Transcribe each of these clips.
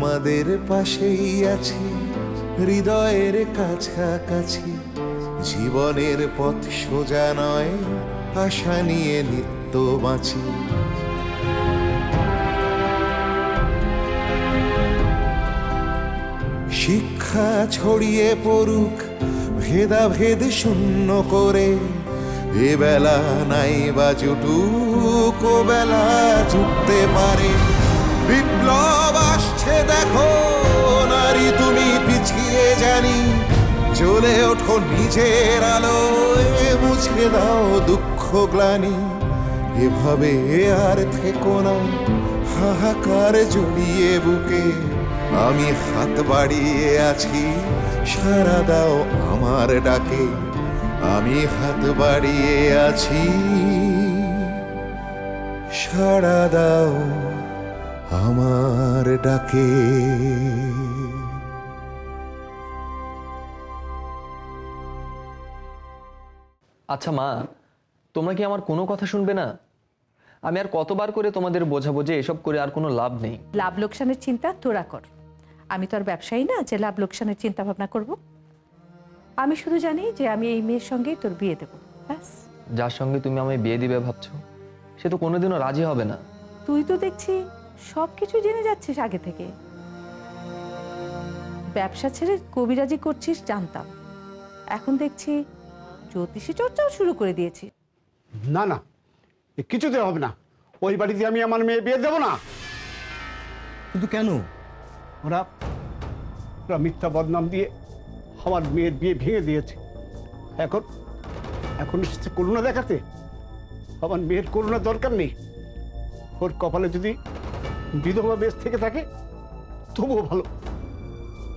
তোমাদের পাশেই আছি, হৃদয়ের কাছাকাছি। জীবনের পথ সোজা নয়, আশা নিয়ে নিত্য বাঁচি। শিক্ষা ছড়িয়ে পড়ুক ভেদাভেদ শূন্য করে, এ বেলা নাই বা জুটুক, ও বেলা জুটতে পারে। বিপ্লব আসছে দেখো নারী, তুমি পিছিয়ে জানি, জ্বলে ওঠো নিজের আলোয়, মুছে দাও দুঃখ গ্লানি। এভাবে আর থেকো না হাহাকার জড়িয়ে বুকে, আমি হাত বাড়িয়ে আছি, সাড়া দাও আমার ডাকে। আমি হাত বাড়িয়ে আছি, সাড়া দাও আমার ডাকে। আচ্ছা মা, তোমরা কি আমার কোনো কথা শুনবে না? আমি আর কতবার করে তোমাদের বোঝাবো যে এসব করে আর কোনো লাভ নেই। লাভ লোকসানের চিন্তা তোরা কর, আমি তো আর ব্যবসায়ী না যে লাভ লোকসানের চিন্তা ভাবনা করব। আমি শুধু জানি যে আমি এই মেয়ের সঙ্গেই তোর বিয়ে দেবো, ব্যাস। যার সঙ্গে তুমি আমায় বিয়ে দিবে ভাবছো, সে তো কোনোদিনও রাজি হবে না। তুই তো দেখছি সবকিছু জেনে যাচ্ছিস আগে থেকে। ব্যবসা ছেড়ে কবিরাজি করছিস জানতাম, এখন দেখছি জ্যোতিষী চর্চাও শুরু করে দিয়েছিস। না না, কিছুতে হবে না। ওই বাড়িতে আমি আমার মেয়ে বিয়ে দেবো না। কিন্তু কেন? ওরা ওরা মিথ্যা বদনাম দিয়ে আমার মেয়ের বিয়ে ভেঙে দিয়েছে। এখন এখন এসেছে করুণা দেখাতে। আমার মেয়ের করুণার দরকার নেই। ওর কপালে যদি বিধবা বেশ থেকে থাকে তবুও ভালো।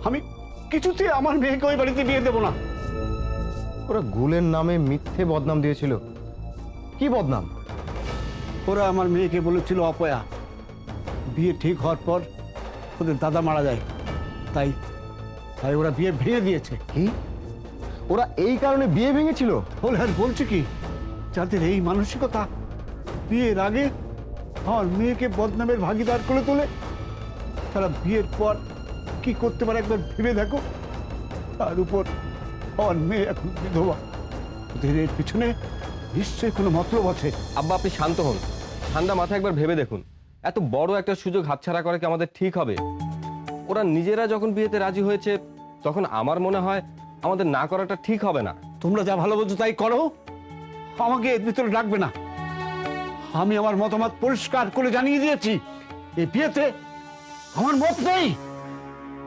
আমি কিছুতে আমার মেয়েকে ওই বাড়িতে বিয়ে দেবো না। ওরা গুলের নামে মিথ্যে বদনাম দিয়েছিল। কি বদনাম? ওরা আমার মেয়েকে বলেছিল অপয়া। বিয়ে ঠিক হওয়ার পর ওদের দাদা মারা যায়, তাই তাই ওরা বিয়ে ভেঙে দিয়েছে। কি? ওরা এই কারণে বিয়ে ভেঙেছিল? বলে আর বলছে কি, যাদের এই মানসিকতা বিয়ের আগে আমার মেয়েকে বদনামের ভাগিদার করে তোলে, তারা বিয়ের পর কি করতে পারে একবার ভেবে দেখো। তার উপর আমার মেয়ে এখন বিধবা। ওদের এর পিছনে নিশ্চয়ই কোনো মতলব আছে। আব্বা, আপনি শান্ত হন, ঠান্ডা মাথায় একবার ভেবে দেখুন। এত বড় একটা সুযোগ হাতছাড়া করা কি আমাদের ঠিক হবে? ওরা নিজেরা যখন বিয়েতে রাজি হয়েছে, তখন আমার মনে হয় আমাদের না করাটা ঠিক হবে না। তোমরা যা ভালো বোঝো তাই করো, আমাকে এর ভিতরে রাখবে না। আমি আমার মতামত পরিষ্কার করে জানিয়ে দিয়েছি, এই বিয়েতে আমার মত নেই।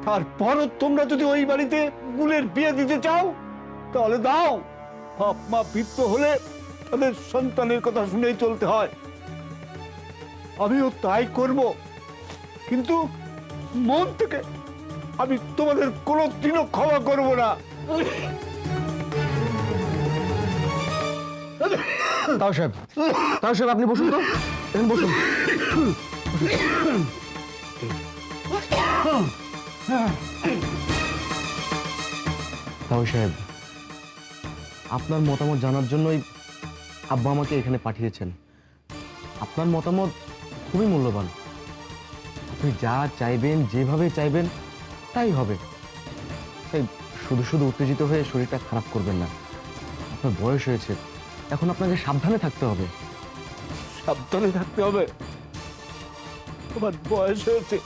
তারপরও তোমরা যদি ওই বাড়িতে গুলের বিয়ে দিতে চাও তাহলে দাও। বাপ মা বৃদ্ধ হলে তাদের সন্তানের কথা শুনেই চলতে হয়। আমিও তাই করব, কিন্তু মন থেকে আমি তোমাদের কোনোদিনও ক্ষমা করব না। তাও সাহেব, তাও সাহেব আপনি বসুন তো, এখানে বসুন। তাও সাহেব, আপনার মতামত জানার জন্যই আব্বা আমাকে এখানে পাঠিয়েছেন। আপনার মতামত খুবই মূল্যবান। আপনি যা চাইবেন, যেভাবে চাইবেন তাই হবে। তাই শুধু শুধু উত্তেজিত হয়ে শরীরটা খারাপ করবেন না। আপনার বয়স হয়েছে, এখন আপনাকে সাবধানে থাকতে হবে। সাবধানে থাকতে হবে? আমার বয়স হয়েছে,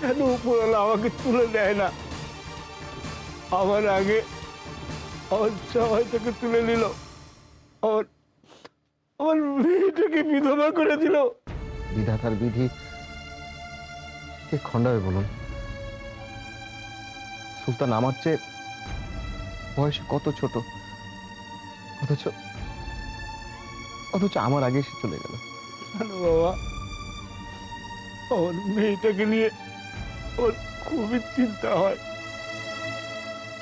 কেন উপরওয়ালা আমাকে তুলে নেয় না? আমার আগে আমার সবাইটাকে তুলে নিল, আমার আমার মেয়েটাকে বিধবা করে দিল। বিধাতার বিধি কে খণ্ডাবে বলুন? সুলতান আমার চেয়ে বয়সে কত ছোট, অথচ অথচ আমার আগে সে চলে গেল। জানো বাবা, আমার মেয়েটাকে নিয়ে ওর খুবই চিন্তা হয়।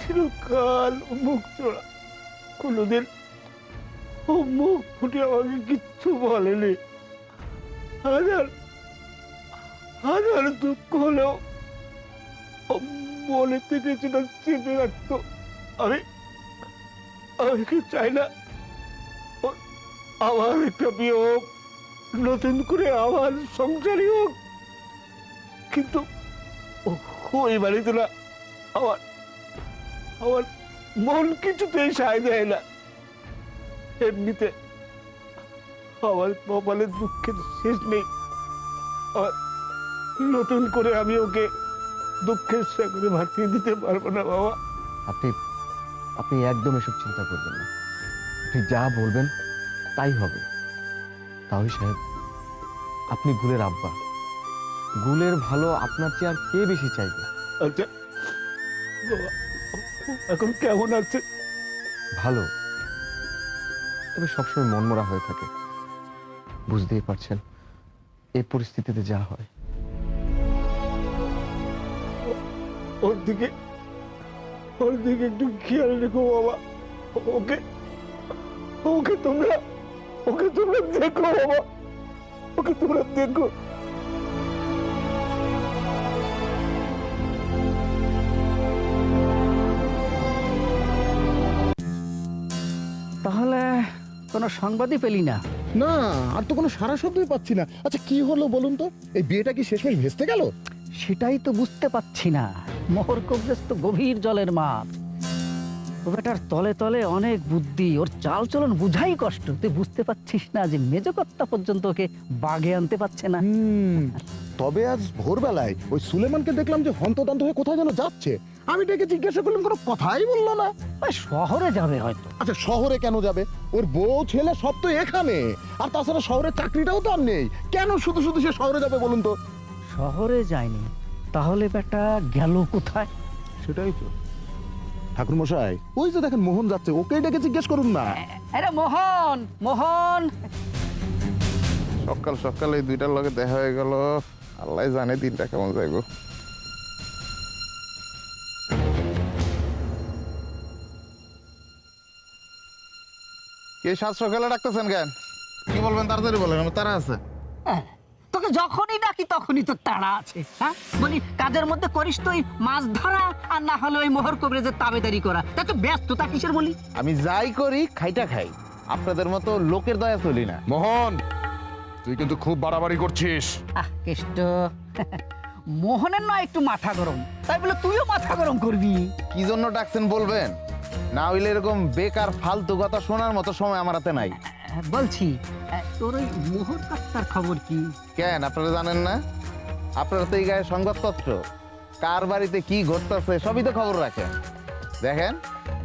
চিরকাল মুখ চোরা, কোনোদিন ও মুখ ফুটে আমাকে কিচ্ছু বলেনি। হাজার হাজার দুঃখ হলেও ও মনে থেকে সেটা চেপে রাখতো। আমি আমি কি চাই না ওর আবার একটা বিয়ে হোক, নতুন করে আবার সংসারী হোক, কিন্তু ওই বাড়িতে না আমার আমার মন কিছুতেই সায় দেয় না। এমনিতে আমার কপালের দুঃখের শেষ নেই। আর নতুন করে আমি ওকে দুঃখের সাগরে ভাসিয়ে দিতে পারবো না বাবা। আপনি আপনি একদম এসব চিন্তা করবেন না। আপনি যা বলবেন তাই হবে। তাওই সাহেব, আপনি গুলের আব্বা, গুলের ভালো আপনার চেয়ে আর কে বেশি চাইবে? আচ্ছা বাবা, এখন কেমন আছে? ভালো, তবে সবসময় মনমরা হয়ে থাকে। বুঝতেই পারছেন এই পরিস্থিতিতে যা হয়। ওর দিকে একটু খেয়াল রেখো বাবা। ওকে ওকে তোমরা দেখো বাবা, ওকে তোমরা দেখো। তাহলে কোনো সংবাদই পেলি না? না, আর তো কোনো সারা শব্দই পাচ্ছি না। আচ্ছা কি হলো বলুন তো, এই বিয়েটা কি শেষমেশ ভেস্তে গেল? সেটাই তো বুঝতে পাচ্ছি না। মোহর কবরেজ তো গভীর জলের মাছ। ও বেটার তলে তলে অনেক বুদ্ধি, ওর চাল চলন বুঝাই কষ্ট। তুই বুঝতে পারছিস না যে মেজকর্তা পর্যন্ত ওকে বাগে আনতে পারছে না? তবে আজ ভোরবেলায় ওই সুলেমানকে দেখলাম যে হন্তদন্ত হয়ে কোথায় যেন যাচ্ছে। আমি ডেকে জিজ্ঞাসা করলাম, কোনো কথাই বললো না। ওই শহরে যাবে হয়তো। আচ্ছা শহরে কেন যাবে? ওর বউ ছেলে সব তো এখানে। আর তাছাড়া শহরের চাকরিটাও তো আর নেই। কেন শুধু শুধু সে শহরে যাবে বলুন তো? শহরে যায়নি, তাহলে বেটা গেল কোথায়? সেটাই তো ঠাকুর মশাই, ওই যে দেখেন মোহন যাচ্ছে, ওকে ডেকে জিজ্ঞেস করুন না। আরে মোহন, মোহন! সকাল সকাল এই দুইটার লগে দেখা হয়ে গেল। আল্লাহ জানে দিনটা কেমন যাইব। কে সাত সকালে ডাকতেছেন কেন? কি বলবেন তাড়াতাড়ি বলেন, আমার তারা আছে। তোকে যখনই ডাকি তখনই তো তাড়া আছে। হ্যাঁ বলি, কাজের মধ্যে করিস তুই মাছ ধরা, আর না হলে ওই মোহর কবরেজের তাবেদারি করা। তা তো ব্যস্ততা কিসের বলি? আমি যাই করি খাইটা খাই, আপনাদের মতো লোকের দয়া চলি না। মোহন, তুই কিন্তু খুব বাড়াবাড়ি করছিস। কেষ্ট, মোহনের নয় একটু মাথা গরম, তাই বলে তুইও মাথা গরম করবি? কি জন্য ডাকছেন বলবেন? না হইলে এরকম বেকার ফালতু কথা শোনার মতো সময় আমার হাতে নাই। বলছি, তোর ওই মোহর কাটটার খবর কি? কেন আপনারা জানেন না? আপনারা তো এই গায়ে সংবাদপত্র, কার বাড়িতে কি ঘটতেছে সবই তো খবর রাখেন। দেখেন,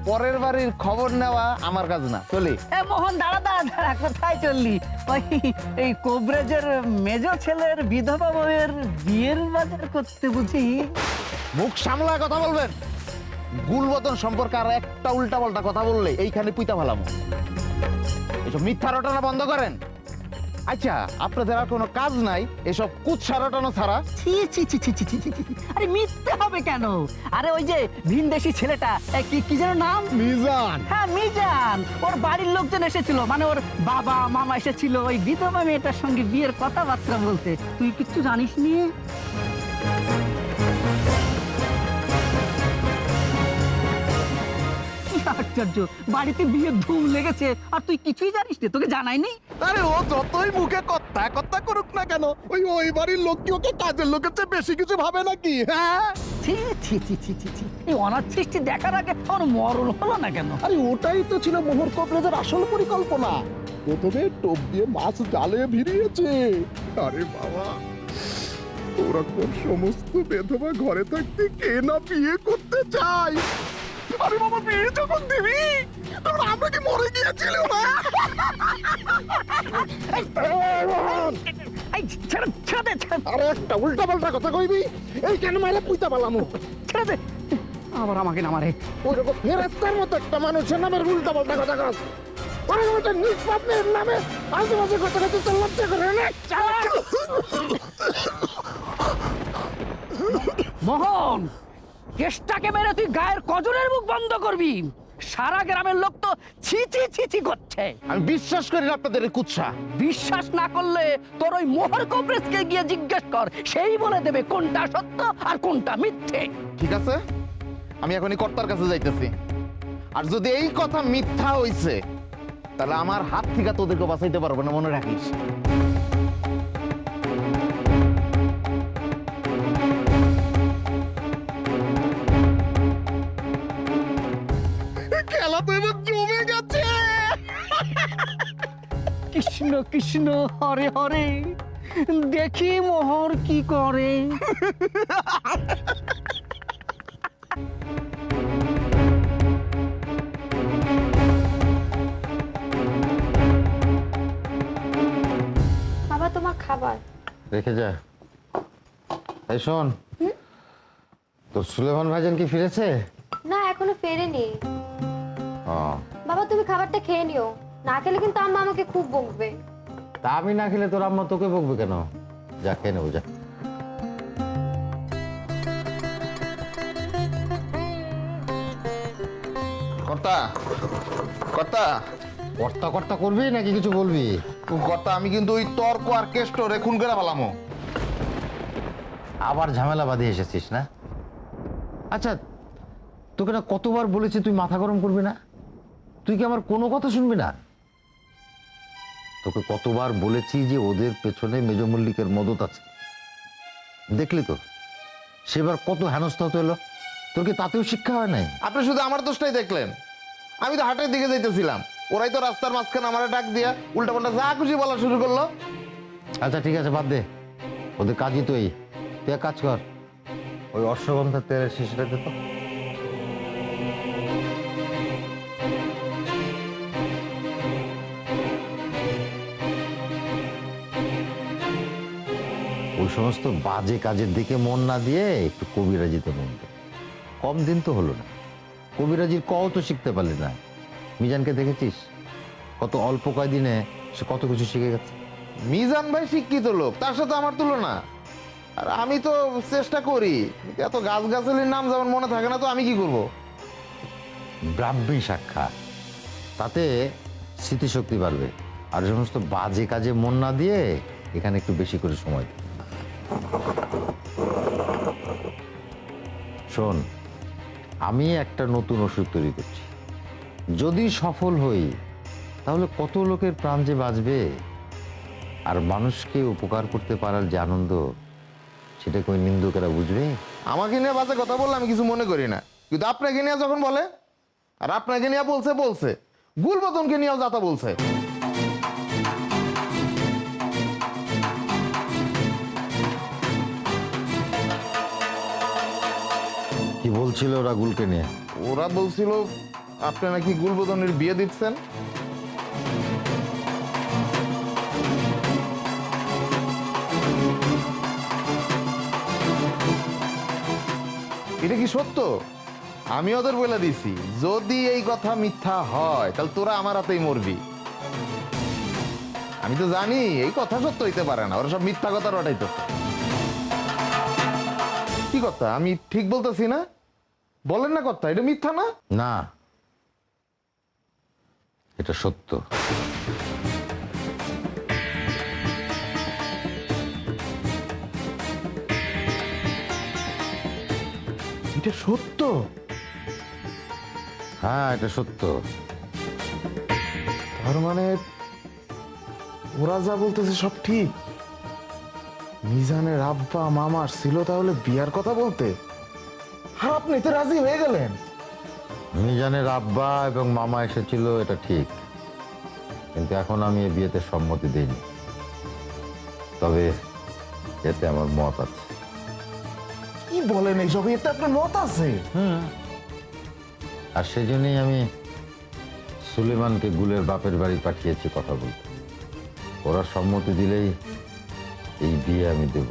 পরের বাড়ির খবর নেওয়া আমার কাজ না। চলি। মোহন, দাঁড়া দাঁড়া দাঁড়া, কোথায় চললি? ওই এই কবরেজের মেজ ছেলের বিধবা বউয়ের বিয়ের বাজার করতে বুঝি? মুখ সামলায় কথা বলবেন। গুলবদন সম্পর্কে আর একটা উল্টা পাল্টা কথা বললে এইখানে পুইতা ফেলামো। এসব মিথ্যা রটানা বন্ধ করেন। আচ্ছা, আপনাদের আর কোনো কাজ নাই এসব কুৎসা রটানো ছাড়া? ছি ছি ছি ছি ছি ছি ছি ছি। আরে মিথ্যে হবে কেন? আরে ওই যে ভিনদেশি ছেলেটা, কি যেন নাম? মিজান। হ্যাঁ মিজান, ওর বাড়ির লোকজন এসেছিল, মানে ওর বাবা মামা এসেছিল ওই বিধবা মেয়েটার সঙ্গে বিয়ের কথাবার্তা বলতে। তুই কিচ্ছু জানিস নি? আশ্চর্য, বাড়িতে বিয়ের ধুম লেগেছে আর তুই কিছুই জানিস না? তোকে জানাইনি? আরে ও যতই মুখে কথা করুক না কেন, ওই বাড়ির লোক কি ওকে কাজের লোকের চেয়ে বেশি কিছু ভাবে নাকি? হ্যাঁ, ছি ছি ছি ছি ছি ছি। এই অনাথ সৃষ্টি দেখার আগে আমার মরণ হলো না কেন? আরে ওটাই তো ছিল মোহর কবরেজের আসল পরিকল্পনা। প্রথমে টোপ দিয়ে মাছ জালে ভিড়িয়েছে। আরে বাবা, ওরকম সমস্ত বেধবা ঘরে থাকতে কে না বিয়ে করতে চায়? আরে বাবা, বিয়ে যখন দিবি তখন আমরা কি মরে গিয়েছিল না? এই ছেড়ে ছেড়ে দে, ছেড়ে দে। আরে একটা উল্টা পাল্টা কথা কইবি, এই কেন মাইরে পুইতা পালামু? ছেড়ে দে। আবার আমাকে না মারে। ওই রকম ফেরেস্তার মতো একটা মানুষের নামের উল্টা পাল্টা কথা কস। ওই মতো নিষ্পাপের নামে আজে বাজে কথা কথা তো লজ্জা করে না। মোহন, কেষ্টাকে মেরে তুই গায়ের কজনের মুখ বন্ধ করবি? সারা গ্রামের লোক তো ছি ছি ছি ছি করছে। আমি বিশ্বাস করি না আপনাদের এই কুৎসা। বিশ্বাস না করলে তোর ওই মোহর কবরেজকে গিয়ে জিজ্ঞেস কর, সেই বলে দেবে কোনটা সত্য আর কোনটা মিথ্যে। ঠিক আছে, আমি এখনই কর্তার কাছে যাইতেছি। আর যদি এই কথা মিথ্যা হইছে তাহলে আমার হাত থেকে তোদেরকে বাঁচাইতে পারবো না, মনে রাখিস। কৃষ্ণ কৃষ্ণ হরে হরে, দেখি মোহর কি করে। বাবা তোমার খাবার। রেখে যা। এই শোন, তোর সুলেমান ভাইজান কি ফিরেছে? না এখনো ফেরেনি। ও, বাবা তুমি খাবারটা খেয়ে নিও, না খেলে কিন্তু আম্মা আমাকে খুব বকবে। তা আমি না খেলে তোর আম্মা তোকে বকবে কেন? যা খেয়ে নেবো, যা। কর্তা, কর্তা, কর্তা কর্তা করবি নাকি কিছু বলবি? কর্তা, আমি কিন্তু ওই তর্ক আর কেষ্ট রেখুন করে ফেলামো। আবার ঝামেলা বাঁধিয়ে এসেছিস না? আচ্ছা, তোকে না কতবার বলেছি তুই মাথা গরম করবি না? তুই কি আমার কোনো কথা শুনবি না? তোকে কতবার বলেছি যে ওদের পেছনে মেজ মল্লিকের মদত আছে, দেখলি তো সেবার কত হেনস্থা হতে এলো। তোর কি তাতেও শিক্ষা হয় নাই? আপনি শুধু আমার দোষটাই দেখলেন। আমি তো হাটের দিকে যাইতেছিলাম, ওরাই তো রাস্তার মাঝখানে আমারে ডাক দিয়া উল্টাপাল্টা যা খুশি বলা শুরু করলো। আচ্ছা ঠিক আছে, বাদ দে, ওদের কাজই তো এই। তুই এক কাজ কর, ওই অশ্বগন্ধার তেলের শিশিটা দে তো। ওই সমস্ত বাজে কাজের দিকে মন না দিয়ে একটু কবিরাজিতে মন দে। কম দিন তো হলো না, কবিরাজির কও তো শিখতে পারলি না। মিজানকে দেখেছিস কত অল্প কয়দিনে সে কত কিছু শিখে গেছে। মিজান ভাই শিক্ষিত লোক, তার সাথে আমার তুলনা। আর আমি তো চেষ্টা করি, এত গাছগাছালির নাম যেমন মনে থাকে না, তো আমি কি করব? ব্রাহ্মী সাক্ষা, তাতে স্মৃতিশক্তি বাড়বে। আর এই সমস্ত বাজে কাজে মন না দিয়ে এখানে একটু বেশি করে সময় দে। শোন, আমি একটা নতুন ওষুধ তৈরি করছি। যদি সফল হই তাহলে কত লোকের প্রাণ যে বাঁচবে, আর মানুষকে উপকার করতে পারার যে আনন্দ, সেটা কই নিন্দুকেরা বুঝবে? আমাকে নিয়ে বাজে কথা বললে আমি কিছু মনে করি না, কিন্তু আপনাকে নিয়ে যখন বলে, আর আপনাকে নিয়ে বলছে গুলবদনকে নিয়েও যাতা বলছে। কি বলছিল ওরা গুলকে নিয়ে? ওরা বলছিল আপনি নাকি গুলবদনের বিয়ে দিচ্ছেন। এটা কি সত্য? আমি ওদের বলে দিছি, যদি এই কথা মিথ্যা হয় তাহলে তোরা আমার হাতেই মরবি। আমি তো জানি এই কথা সত্য হইতে পারে না, ওরা সব মিথ্যা কথা রটাইতো। কি কথা, আমি ঠিক বলতেছি না? বলেন না কথা, এটা মিথ্যা না? না, এটা সত্য। এটা সত্য? হ্যাঁ, এটা সত্য। তার মানে ওরা যা বলতেছে সব ঠিক। মিজানের আব্বা মামার ছিল তাহলে বিয়ার কথা বলতে, আর আপনি তো রাজি হয়ে গেলেন। মিজানের আব্বা এবং মামা এসেছিল, এটা ঠিক, কিন্তু এখন আমি এই বিয়েতে সম্মতি দিইনি। তবে এতে আমার মত আছে। কি বলেন এইসব? এতে আপনার মত আছে? আর সেজন্যই আমি সুলেমানকে গুলের বাপের বাড়ি পাঠিয়েছি কথা বলতে। ওরা সম্মতি দিলেই এই বিয়ে আমি দেব।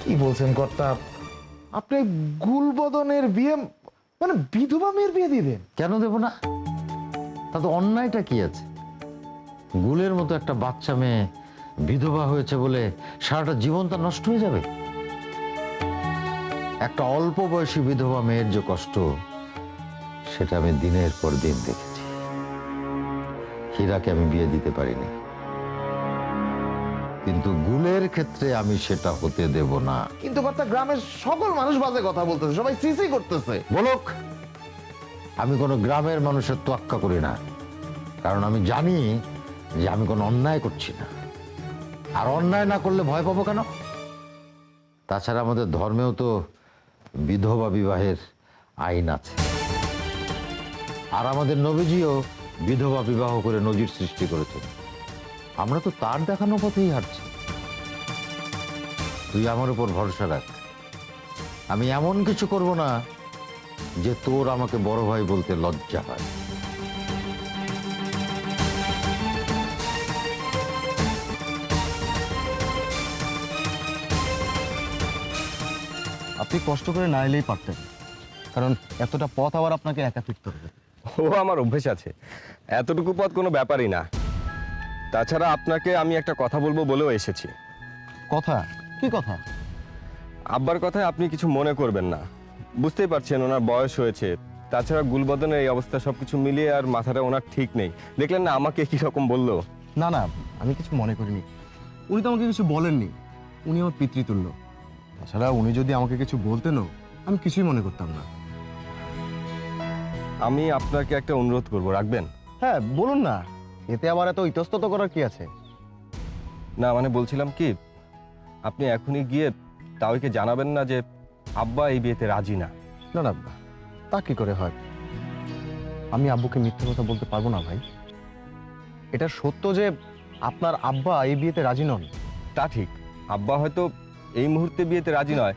কি বলছেন কর্তা? আপনি গুলবদনের বিয়ে, মানে বিধবা মেয়ের বিয়ে দিবেন? কেন দেব না? তাতে অন্যায়টা কি আছে? গুলের মতো একটা বাচ্চা মেয়ে বিধবা হয়েছে বলে সারাটা জীবন তার নষ্ট হয়ে যাবে? একটা অল্প বয়সী বিধবা মেয়ের যে কষ্ট, সেটা আমি দিনের পর দিন দেখেছি। হীরাকে আমি বিয়ে দিতে পারিনি, কিন্তু গুলের ক্ষেত্রে আমি সেটা হতে দেব না। কিন্তু কর্তা, গ্রামের সকল মানুষ বাজে কথা বলতেছে, সবাই সিসি করতেছে। বলুক, আমি কোনো গ্রামের মানুষের তোয়াক্কা করি না, কারণ আমি জানি যে আমি কোনো অন্যায় করছি না। আর অন্যায় না করলে ভয় পাবো কেন? তাছাড়া আমাদের ধর্মেও তো বিধবা বিবাহের আইন আছে, আর আমাদের নবীজিও বিধবা বিবাহ করে নজির সৃষ্টি করেছেন। আমরা তো তার দেখানো পথেই হাঁটছি। তুই আমার উপর ভরসা রাখ, আমি এমন কিছু করব না যে তোর আমাকে বড় ভাই বলতে লজ্জা হয়। আপনি কষ্ট করে না এলেই পারতেন, কারণ এতটা পথ আবার আপনাকে একা ফিরতে হবে। ও আমার অভ্যেস আছে, এতটুকু পথ কোনো ব্যাপারই না। তাছাড়া আপনাকে আমি একটা কথা বলবো বলেও এসেছি। কথা? কি কথা? আব্বার কথায় আপনি কিছু মনে করবেন না, বুঝতেই পারছেন ওনার বয়স হয়েছে। তাছাড়া গুলবদনের এই অবস্থা সবকিছু মিলিয়ে আর মাথাটা ওনার ঠিক নেই। দেখলেন না আমাকে কি রকম বললো? না না, আমি কিছু মনে করিনি। উনি তো আমাকে কিছু বলেননি, উনি আমার পিতৃতুল্য। তাছাড়া উনি যদি আমাকে কিছু বলতেনও আমি কিছুই মনে করতাম না। আমি আপনাকে একটা অনুরোধ করব, রাখবেন? হ্যাঁ বলুন না, এতে আবার এত ইতস্তত করার কি আছে? না মানে বলছিলাম কি, আপনি এখনই গিয়ে তাওকে জানাবেন না যে আব্বা এই বিয়েতে রাজি না। না না, তা কি করে হয়? আমি আব্বুকে মিথ্যে কথা বলতে পারবো না ভাই। এটা সত্য যে আপনার আব্বা এই বিয়েতে রাজি নন। তা ঠিক, আব্বা হয়তো এই মুহূর্তে বিয়েতে রাজি নয়,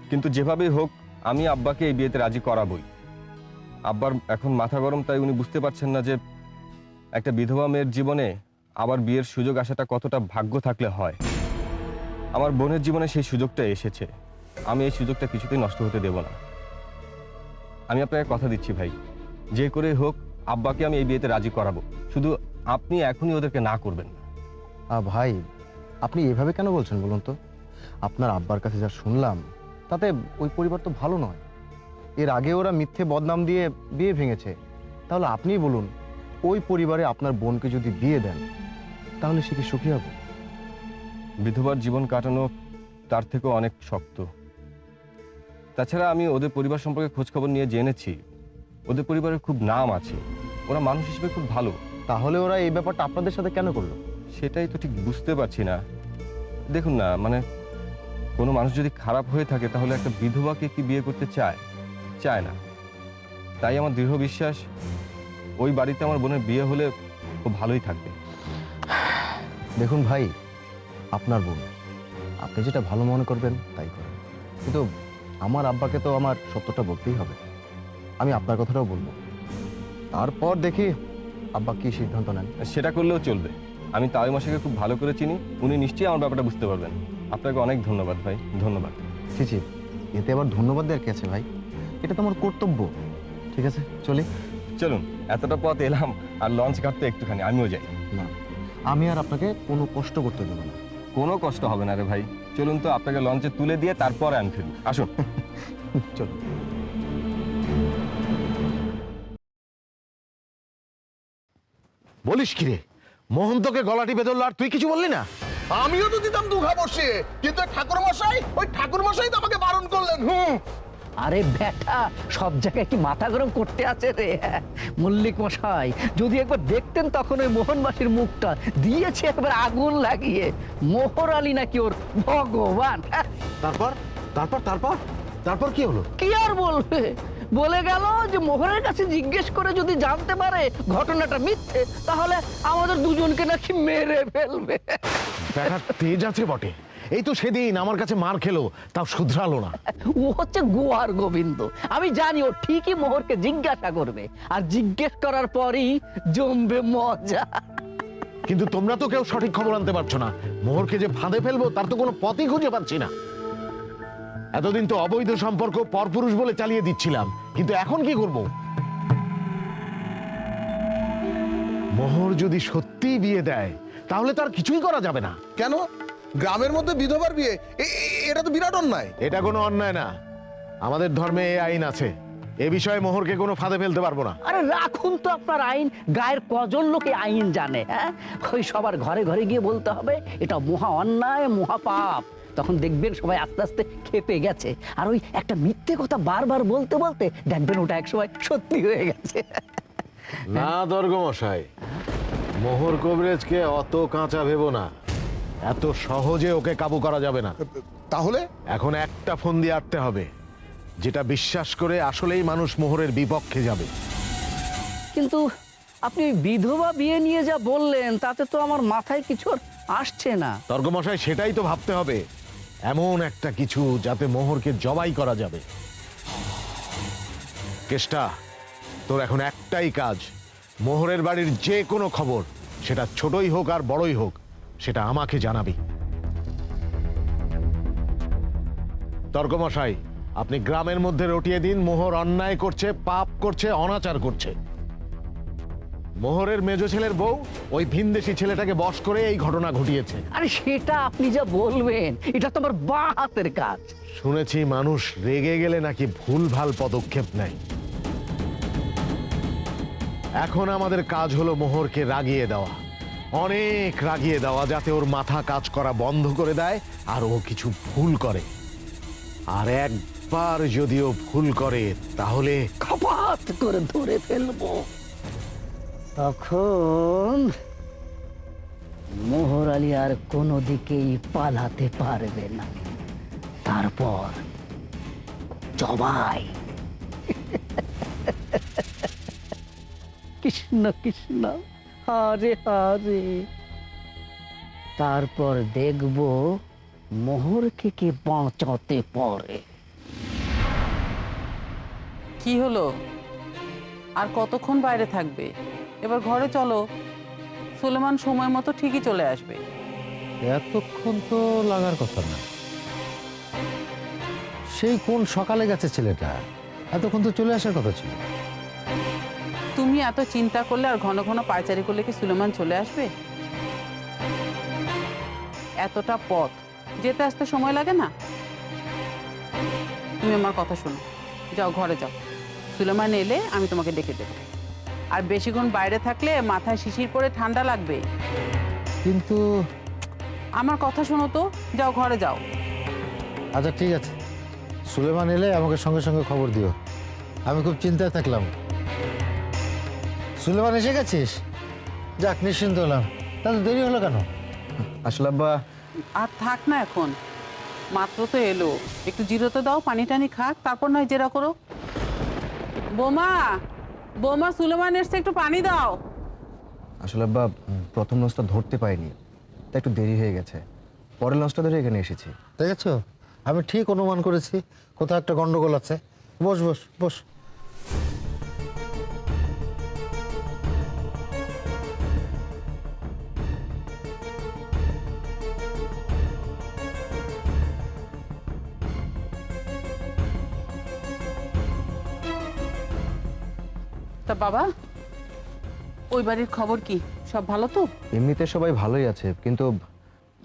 কিন্তু যেভাবেই হোক আমি আব্বাকে এই বিয়েতে রাজি করাবই। আব্বার এখন মাথা গরম, তাই উনি বুঝতে পারছেন না যে একটা বিধবা মেয়ের জীবনে আবার বিয়ের সুযোগ আসাটা কতটা ভাগ্য থাকলে হয়। আমার বোনের জীবনে সেই সুযোগটা এসেছে, আমি এই সুযোগটা কিছুতেই নষ্ট হতে দেব না। আমি আপনাকে কথা দিচ্ছি ভাই, যে করে হোক আব্বাকে আমি এই বিয়েতে রাজি করাবো, শুধু আপনি এখনই ওদেরকে না করবেন না। ভাই, আপনি এভাবে কেন বলছেন বলুন তো? আপনার আব্বার কাছে যা শুনলাম তাতে ওই পরিবার তো ভালো নয়। এর আগে ওরা মিথ্যে বদনাম দিয়ে বিয়ে ভেঙেছে। তাহলে আপনিই বলুন, ওই পরিবারে আপনার বোনকে যদি বিয়ে দেন তাহলে সে কি সুখী হবে? বিধবার জীবন কাটানো তার থেকেও অনেক শক্ত। তাছাড়া আমি ওদের পরিবার সম্পর্কে খোঁজখবর নিয়ে জেনেছি, ওদের পরিবারের খুব নাম আছে, ওরা মানুষ হিসেবে খুব ভালো। তাহলে ওরা এই ব্যাপারটা আপনাদের সাথে কেন করলো? সেটাই তো ঠিক বুঝতে পারছি না। দেখুন না, মানে কোনো মানুষ যদি খারাপ হয়ে থাকে তাহলে একটা বিধবাকে কি বিয়ে করতে চায়? চায় না। তাই আমার দৃঢ় বিশ্বাস ওই বাড়িতে আমার বোনের বিয়ে হলে খুব ভালোই থাকবে। দেখুন ভাই, আপনার বোন, আপনি যেটা ভালো মনে করবেন তাই করেন, কিন্তু আমার আব্বাকে তো আমার সত্যটা বলতেই হবে। আমি আপনার কথাটাও বলবো, তারপর দেখি আব্বা কি সিদ্ধান্ত নেন। সেটা করলেও চলবে। আমি তাওই মাসাকে খুব ভালো করে চিনি, উনি নিশ্চয়ই আমার ব্যাপারটা বুঝতে পারবেন। আপনাকে অনেক ধন্যবাদ ভাই, ধন্যবাদ। ছি ছি, এতে আবার ধন্যবাদ দেওয়ার কি আছে ভাই? এটা তো আমার কর্তব্য। ঠিক আছে, চলি। চলুন, এতটা পথ এলাম আর লঞ্চ কাটতে একটুখানি আমিও যাই। না, আমি আর আপনাকে কোনো কষ্ট করতে দেবো না। কোনো কষ্ট হবে না রে ভাই, চলুন তো আপনাকে লঞ্চে তুলে দিয়ে তারপরে আমি ফিরব। আসুন। চলুন। বলিস কি রে, মোহন তোকে গলা টিপে ধরলো আর তুই কিছু বললি না? আমিও তো দিতাম দুঘা বসে, কিন্তু ঠাকুর মশাই তো আমাকে বারণ করলেন। আরে ব্যাটা, সব জায়গায় কি মাথা গরম করতে আছে রে? মল্লিক মশাই যদি একবার দেখতেন তখন ওই মোহন মাসির মুখটা, দিয়েছে একবার আগুন লাগিয়ে। মোহর আলী নাকি ওর ভগবান। তারপর তারপর তারপর তারপর কি হলো? কি আর বলবে, বলে গেল যে মোহরের কাছে জিজ্ঞেস করে যদি জানতে পারে ঘটনাটা মিথ্যে তাহলে আমাদের দুজনকে নাকি মেরে ফেলবে। ব্যাটার তেজ আছে বটে, এই তো সেদিন আমার কাছে মার খেলো, তাও শুধরালো না। ও হচ্ছে গোয়ার গোবিন্দ, আমি জানি ও ঠিকই মোহরকে জিজ্ঞাসা করবে, আর জিজ্ঞেস করার পরই জমবে মজা। কিন্তু তোমরা তো কেউ সঠিক খবর আনতে পারছো না। মোহরকে যে ফাঁদে ফেলবো তার তো কোনো পথই খুঁজে পাচ্ছি না। এতদিন তো অবৈধ সম্পর্ক পরপুরুষ বলে চালিয়ে দিচ্ছিলাম, কিন্তু এখন কি করব? মোহর যদি সত্যি বিয়ে দেয় তাহলে তার কিছুই করা যাবে না। কেন? গ্রামের মধ্যে বিধবার বিয়ে, এটা তো বিরাট অন্যায়। এটা কোনো অন্যায় না, আমাদের ধর্মে এই আইন আছে। এ বিষয়ে মোহরকে কোনো ফাঁদে ফেলতে পারবো না। আরে রাখুন তো আপনার আইন, গায়ের কজন লোকে আইন জানে? হ্যাঁ, ওই সবার ঘরে ঘরে গিয়ে বলতে হবে এটা মহা অন্যায়, মহা পাপ। তখন দেখবেন সবাই আস্তে আস্তে খেপে গেছে, আর ওই একটা মিথ্যে কথা বারবার বলতে বলতে দেখবেন ওটা একসময় সত্যি হয়ে গেছে। না দর্গমশাই, মোহর কবরেজকে অত কাঁচা ভেবো না, এত সহজে ওকে কাবু করা যাবে না। তাহলে এখন একটা ফোন দিয়ে আটতে হবে, যেটা বিশ্বাস করে আসলেই মানুষ মোহরের বিপক্ষে যাবে। কিন্তু আপনি বিধবা বিয়ে নিয়ে যা বললেন তাতে তো আমার মাথায় কিছু আর আসছে না। তর্কমশাই, সেটাই তো ভাবতে হবে, এমন একটা কিছু যাতে মোহরকে জবাই করা যাবে। কেষ্টা, তোর এখন একটাই কাজ, মোহরের বাড়ির যে কোনো খবর, সেটা ছোটই হোক আর বড়ই হোক, সেটা আমাকে জানাবি। তর্কমশাই, আপনি গ্রামের মধ্যে রটিয়ে দিন মোহর অন্যায় করছে, পাপ করছে, অনাচার করছে। মোহরের মেজ ছেলের বউ ওই ভিনদেশী ছেলেটাকে বশ করে এই ঘটনা ঘটিয়েছে। আরে সেটা আপনি যা বলবেন, এটা তো আমার বাঁ হাতের কাজ। শুনেছি মানুষ রেগে গেলে নাকি ভুলভাল পদক্ষেপ নেয়। এখন আমাদের কাজ হলো মোহরকে রাগিয়ে দেওয়া, অনেক রাগিয়ে দেওয়া, যাতে ওর মাথা কাজ করা বন্ধ করে দেয় আর ও কিছু ভুল করে। আর একবার যদিও ভুল করে তাহলে খপাত করে ধরে ফেলবো। তখন মোহর আলী আর কোনো দিকেই পালাতে পারবে না। তারপর জবাই। কৃষ্ণ কৃষ্ণ, হরে হরে। তারপর দেখবো মোহরকে কে বাঁচাতে পারে। কি হলো, আর কতক্ষণ বাইরে থাকবে? এবার ঘরে চলো, সুলেমান সময় মতো ঠিকই চলে আসবে। এতক্ষণ তো লাগার কথা না, সেই কোন সকালে গেছে ছেলেটা, এতক্ষণ তো চলে আসার কথা ছিল। তুমি এত চিন্তা করলে আর ঘন ঘন পায়চারি করলে কি সুলেমান চলে আসবে? এতটা পথ যেতে আসতে সময় লাগে না? তুমি আমার কথা শোনো, যাও ঘরে যাও, সুলেমান এলে আমি তোমাকে ডেকে দেবো। আর বেশিক্ষণ বাইরে থাকলে মাথায় শিশির পরে ঠান্ডা লাগবে। কিন্তু আমার কথা শোনো তো, যাও ঘরে যাও। আচ্ছা ঠিক আছে, সুলেমান এলে আমাকে সঙ্গে সঙ্গে খবর দিও, আমি খুব চিন্তায় থাকলাম। সুলেমান এসে গেছিস? যাক, নিশ্চিন্ত হলাম। তাহলে দেরি হলো কেন? আসলে আব্বা, আর থাক না এখন, মাত্র তো এলো, একটু জিরোতে দাও, পানি টানি খাক, তারপর নয় জেরা করো। বোমা, বোমা, সুলেমান এসছে, একটু পানি দাও। আসলে আব্বা, প্রথম লঞ্চটা ধরতে পাইনি, তাই একটু দেরি হয়ে গেছে। পরের লঞ্চটা ধরে এখানে এসেছি। দেখেছো, আমি ঠিক অনুমান করেছি কোথাও একটা গন্ডগোল আছে। বস বস বস। তা বাবা, ওই বাড়ির খবর কি? সব ভালো তো? এমনিতে সবাই ভালোই আছে, কিন্তু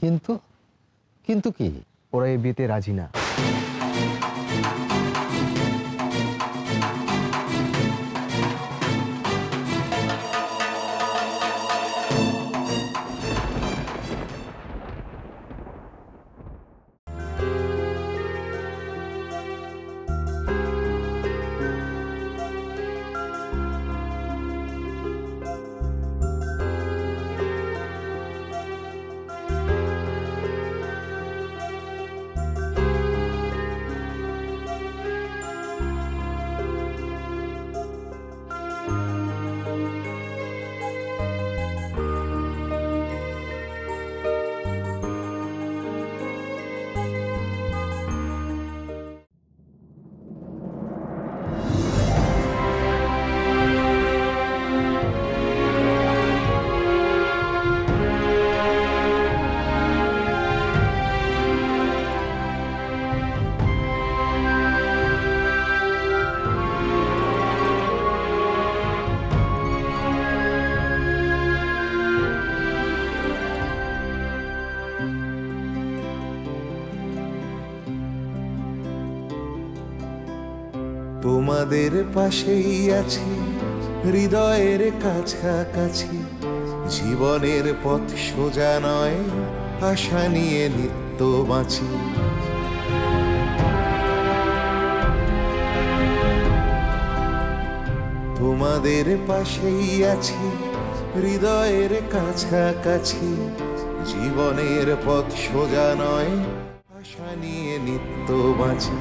কিন্তু কিন্তু কি? ওরা এই বিয়েতে রাজি না। তোমাদের পাশেই আছি, হৃদয়ের কাছাকাছি, জীবনের পথ সোজা নয়, আশা নিয়ে নিত্য বাঁচি। তোমাদের পাশেই আছি, হৃদয়ের কাছাকাছি, জীবনের পথ সোজা নয়, আশা নিয়ে নিত্য বাঁচি।